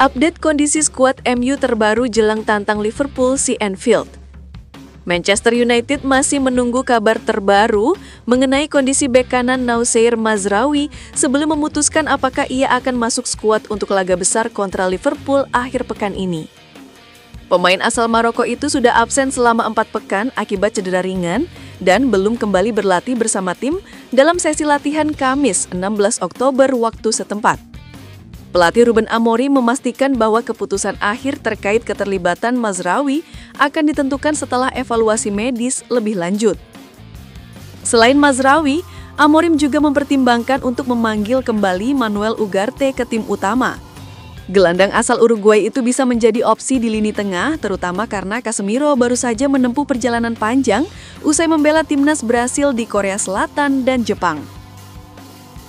Update kondisi skuad MU terbaru jelang tantang Liverpool di Anfield. Manchester United masih menunggu kabar terbaru mengenai kondisi bek kanan Noussair Mazraoui sebelum memutuskan apakah ia akan masuk skuad untuk laga besar kontra Liverpool akhir pekan ini. Pemain asal Maroko itu sudah absen selama 4 pekan akibat cedera ringan dan belum kembali berlatih bersama tim dalam sesi latihan Kamis 16 Oktober waktu setempat. Pelatih Ruben Amorim memastikan bahwa keputusan akhir terkait keterlibatan Mazraoui akan ditentukan setelah evaluasi medis lebih lanjut. Selain Mazraoui, Amorim juga mempertimbangkan untuk memanggil kembali Manuel Ugarte ke tim utama. Gelandang asal Uruguay itu bisa menjadi opsi di lini tengah, terutama karena Casemiro baru saja menempuh perjalanan panjang usai membela timnas Brasil di Korea Selatan dan Jepang.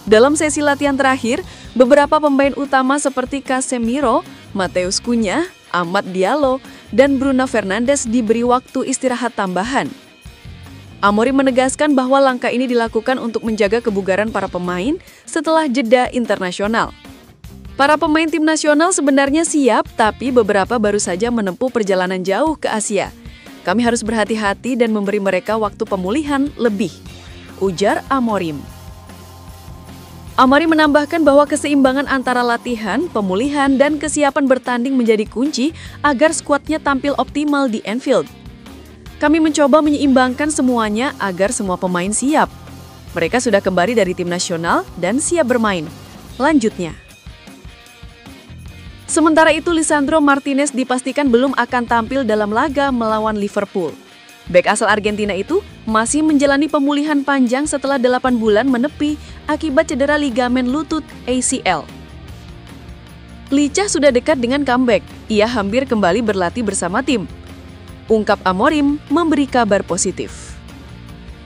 Dalam sesi latihan terakhir, beberapa pemain utama seperti Casemiro, Matheus Cunha, Amad Diallo, dan Bruno Fernandes diberi waktu istirahat tambahan. Amorim menegaskan bahwa langkah ini dilakukan untuk menjaga kebugaran para pemain setelah jeda internasional. Para pemain tim nasional sebenarnya siap, tapi beberapa baru saja menempuh perjalanan jauh ke Asia. Kami harus berhati-hati dan memberi mereka waktu pemulihan lebih, ujar Amorim. Amorim menambahkan bahwa keseimbangan antara latihan, pemulihan, dan kesiapan bertanding menjadi kunci agar skuadnya tampil optimal di Anfield. Kami mencoba menyeimbangkan semuanya agar semua pemain siap. Mereka sudah kembali dari tim nasional dan siap bermain. Lanjutnya. Sementara itu, Lisandro Martinez dipastikan belum akan tampil dalam laga melawan Liverpool. Bek asal Argentina itu masih menjalani pemulihan panjang setelah 8 bulan menepi akibat cedera ligamen lutut ACL. Licah sudah dekat dengan comeback, ia hampir kembali berlatih bersama tim. Ungkap Amorim memberi kabar positif.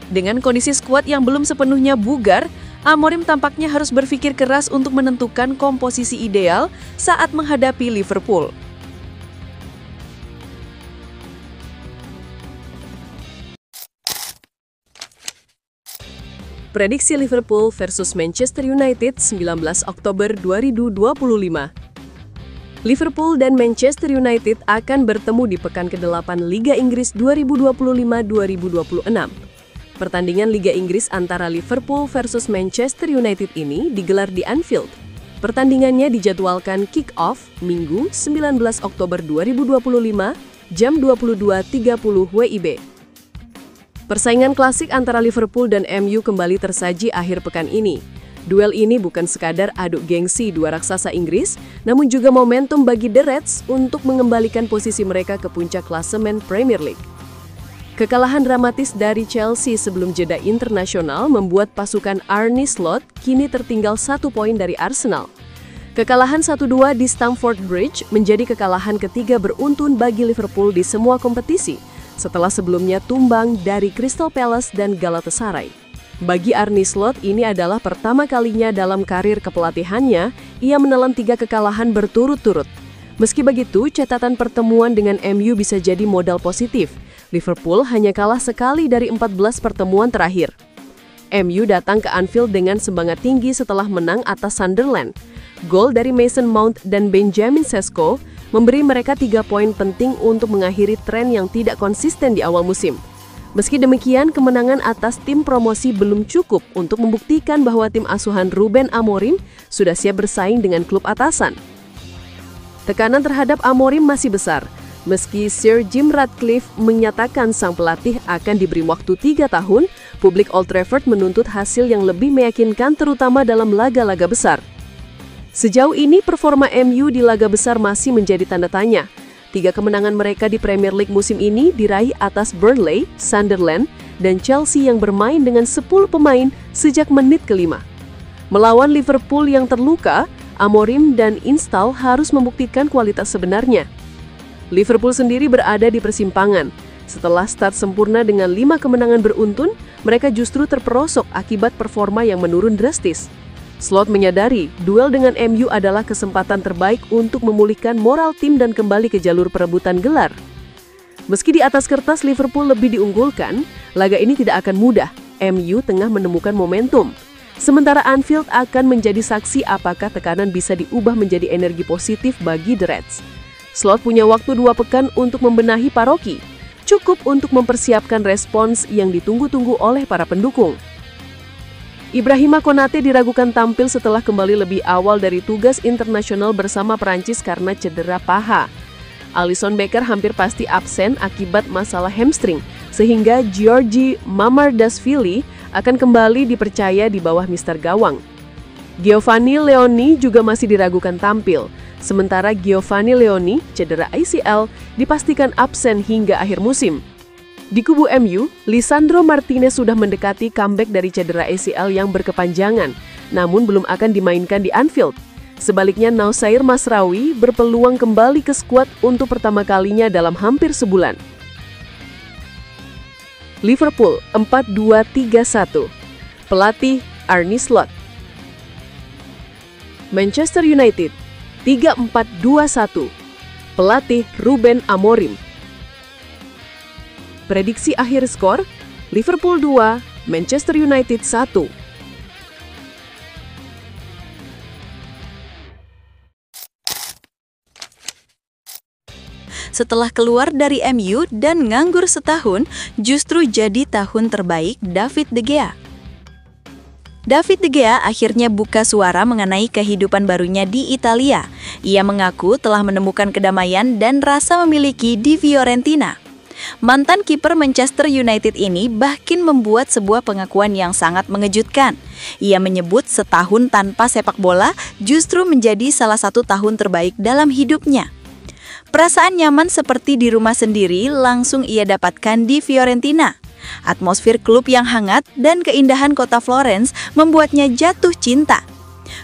Dengan kondisi skuad yang belum sepenuhnya bugar, Amorim tampaknya harus berpikir keras untuk menentukan komposisi ideal saat menghadapi Liverpool. Prediksi Liverpool versus Manchester United 19 Oktober 2025. Liverpool dan Manchester United akan bertemu di pekan ke-8 Liga Inggris 2025-2026. Pertandingan Liga Inggris antara Liverpool versus Manchester United ini digelar di Anfield. Pertandingannya dijadwalkan kick-off Minggu 19 Oktober 2025 jam 22.30 WIB. Persaingan klasik antara Liverpool dan MU kembali tersaji akhir pekan ini. Duel ini bukan sekadar aduk gengsi dua raksasa Inggris, namun juga momentum bagi The Reds untuk mengembalikan posisi mereka ke puncak klasemen Premier League. Kekalahan dramatis dari Chelsea sebelum jeda internasional membuat pasukan Arne Slot kini tertinggal 1 poin dari Arsenal. Kekalahan 1-2 di Stamford Bridge menjadi kekalahan ketiga beruntun bagi Liverpool di semua kompetisi, setelah sebelumnya tumbang dari Crystal Palace dan Galatasaray. Bagi Arne Slot, ini adalah pertama kalinya dalam karir kepelatihannya, ia menelan 3 kekalahan berturut-turut. Meski begitu, catatan pertemuan dengan MU bisa jadi modal positif. Liverpool hanya kalah sekali dari 14 pertemuan terakhir. MU datang ke Anfield dengan semangat tinggi setelah menang atas Sunderland. Gol dari Mason Mount dan Benjamin Sesko memberi mereka 3 poin penting untuk mengakhiri tren yang tidak konsisten di awal musim. Meski demikian, kemenangan atas tim promosi belum cukup untuk membuktikan bahwa tim asuhan Ruben Amorim sudah siap bersaing dengan klub atasan. Tekanan terhadap Amorim masih besar. Meski Sir Jim Ratcliffe menyatakan sang pelatih akan diberi waktu 3 tahun, publik Old Trafford menuntut hasil yang lebih meyakinkan terutama dalam laga-laga besar. Sejauh ini performa MU di laga besar masih menjadi tanda tanya. 3 kemenangan mereka di Premier League musim ini diraih atas Burnley, Sunderland, dan Chelsea yang bermain dengan 10 pemain sejak menit ke-5. Melawan Liverpool yang terluka, Amorim dan install harus membuktikan kualitas sebenarnya. Liverpool sendiri berada di persimpangan. Setelah start sempurna dengan 5 kemenangan beruntun, mereka justru terperosok akibat performa yang menurun drastis. Slot menyadari duel dengan MU adalah kesempatan terbaik untuk memulihkan moral tim dan kembali ke jalur perebutan gelar. Meski di atas kertas Liverpool lebih diunggulkan, laga ini tidak akan mudah. MU tengah menemukan momentum. Sementara Anfield akan menjadi saksi apakah tekanan bisa diubah menjadi energi positif bagi The Reds. Slot punya waktu 2 pekan untuk membenahi paroki, cukup untuk mempersiapkan respons yang ditunggu-tunggu oleh para pendukung. Ibrahima Konate diragukan tampil setelah kembali lebih awal dari tugas internasional bersama Perancis karena cedera paha. Alisson Becker hampir pasti absen akibat masalah hamstring, sehingga Giorgi Mamardashvili akan kembali dipercaya di bawah Mister Gawang. Giovanni Leoni juga masih diragukan tampil, sementara Giovanni Leoni cedera ACL dipastikan absen hingga akhir musim. Di kubu MU, Lisandro Martinez sudah mendekati comeback dari cedera ACL yang berkepanjangan, namun belum akan dimainkan di Anfield. Sebaliknya, Noussair Mazraoui berpeluang kembali ke skuad untuk pertama kalinya dalam hampir sebulan. Liverpool 4-2-3-1. Pelatih Arne Slot. Manchester United 3-4-2-1. Pelatih Ruben Amorim. Prediksi akhir skor, Liverpool 2, Manchester United 1. Setelah keluar dari MU dan nganggur setahun, justru jadi tahun terbaik David De Gea. David De Gea akhirnya buka suara mengenai kehidupan barunya di Italia. Ia mengaku telah menemukan kedamaian dan rasa memiliki di Fiorentina. Mantan kiper Manchester United ini bahkan membuat sebuah pengakuan yang sangat mengejutkan. Ia menyebut setahun tanpa sepak bola justru menjadi salah satu tahun terbaik dalam hidupnya. Perasaan nyaman seperti di rumah sendiri langsung ia dapatkan di Fiorentina. Atmosfer klub yang hangat dan keindahan kota Florence membuatnya jatuh cinta.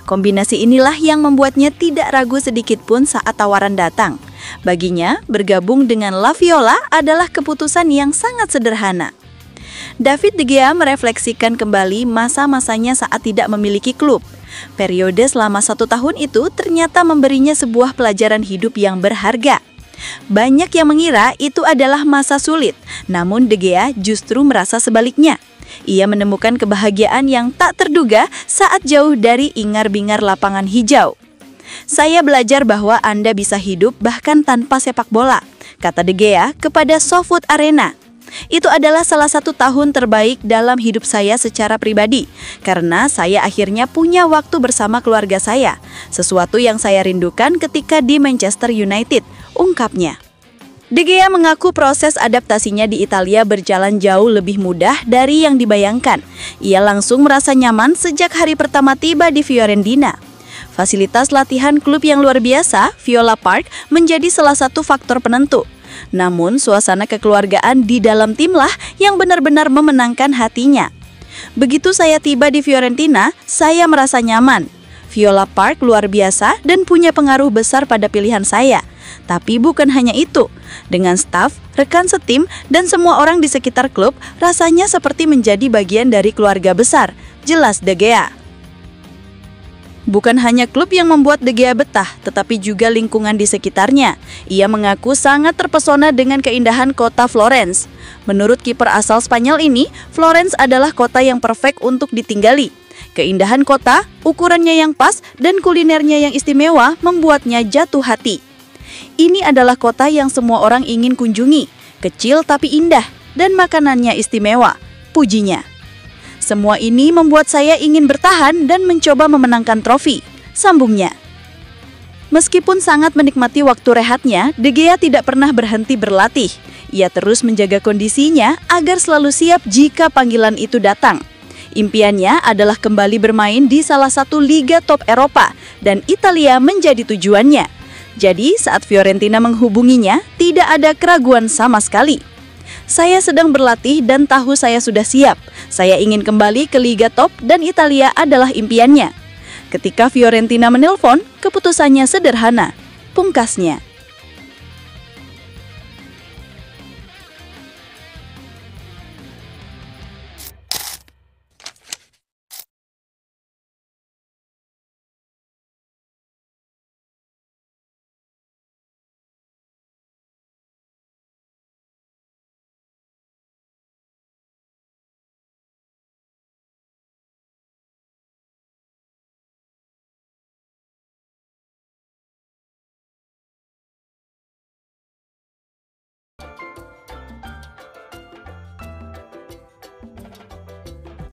Kombinasi inilah yang membuatnya tidak ragu sedikit pun saat tawaran datang. Baginya, bergabung dengan La Viola adalah keputusan yang sangat sederhana. David De Gea merefleksikan kembali masa-masanya saat tidak memiliki klub. Periode selama 1 tahun itu ternyata memberinya sebuah pelajaran hidup yang berharga. Banyak yang mengira itu adalah masa sulit, namun De Gea justru merasa sebaliknya. Ia menemukan kebahagiaan yang tak terduga saat jauh dari ingar-bingar lapangan hijau. "Saya belajar bahwa Anda bisa hidup bahkan tanpa sepak bola," kata De Gea kepada SoFood Arena. "Itu adalah salah satu tahun terbaik dalam hidup saya secara pribadi, karena saya akhirnya punya waktu bersama keluarga saya, sesuatu yang saya rindukan ketika di Manchester United," ungkapnya. De Gea mengaku proses adaptasinya di Italia berjalan jauh lebih mudah dari yang dibayangkan. Ia langsung merasa nyaman sejak hari pertama tiba di Fiorentina. Fasilitas latihan klub yang luar biasa, Viola Park, menjadi salah satu faktor penentu. Namun, suasana kekeluargaan di dalam timlah yang benar-benar memenangkan hatinya. "Begitu saya tiba di Fiorentina, saya merasa nyaman. Viola Park luar biasa dan punya pengaruh besar pada pilihan saya. Tapi bukan hanya itu. Dengan staf, rekan setim, dan semua orang di sekitar klub, rasanya seperti menjadi bagian dari keluarga besar," jelas De Gea. Bukan hanya klub yang membuat De Gea betah, tetapi juga lingkungan di sekitarnya. Ia mengaku sangat terpesona dengan keindahan kota Florence. Menurut kiper asal Spanyol ini, Florence adalah kota yang perfect untuk ditinggali. Keindahan kota, ukurannya yang pas, dan kulinernya yang istimewa membuatnya jatuh hati. "Ini adalah kota yang semua orang ingin kunjungi, kecil tapi indah, dan makanannya istimewa," pujinya. "Semua ini membuat saya ingin bertahan dan mencoba memenangkan trofi," sambungnya. Meskipun sangat menikmati waktu rehatnya, De Gea tidak pernah berhenti berlatih. Ia terus menjaga kondisinya agar selalu siap jika panggilan itu datang. Impiannya adalah kembali bermain di salah satu liga top Eropa, dan Italia menjadi tujuannya. Jadi saat Fiorentina menghubunginya, tidak ada keraguan sama sekali. "Saya sedang berlatih dan tahu saya sudah siap. Saya ingin kembali ke Liga Top dan Italia adalah impiannya." Ketika Fiorentina menelpon, keputusannya sederhana, pungkasnya.